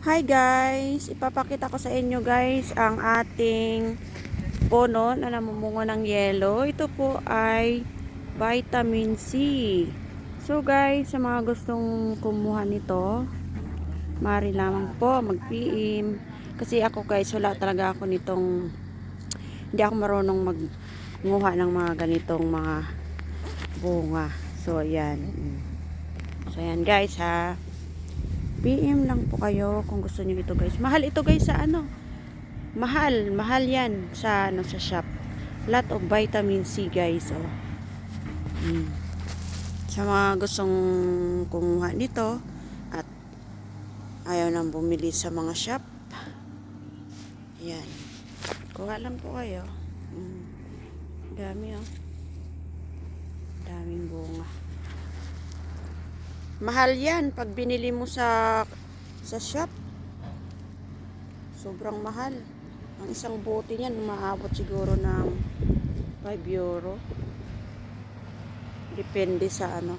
Hi guys! Ipapakita ko sa inyo guys ang ating puno na namumungo ng yelo. Ito po ay vitamin C. So guys, sa mga gustong kumuha nito, maaari lamang po mag-PM. Kasi ako guys, wala talaga ako nitong, hindi ako marunong magnguha ng mga ganitong mga bunga. So ayan. So ayan guys ha. PM lang po kayo kung gusto niyo ito guys. Mahal ito guys sa ano? Mahal yan sa sa shop. Lot of vitamin C guys, oh. Sa mga gustong kumuha nito at ayaw nang bumili sa mga shop. Ayan. Kuha lang po kayo. Dami, oh. Daming bunga. Mahal yan pag binili mo sa shop. Sobrang mahal. Ang isang bote niyan umaabot siguro ng 5 euro. Depende sa ano.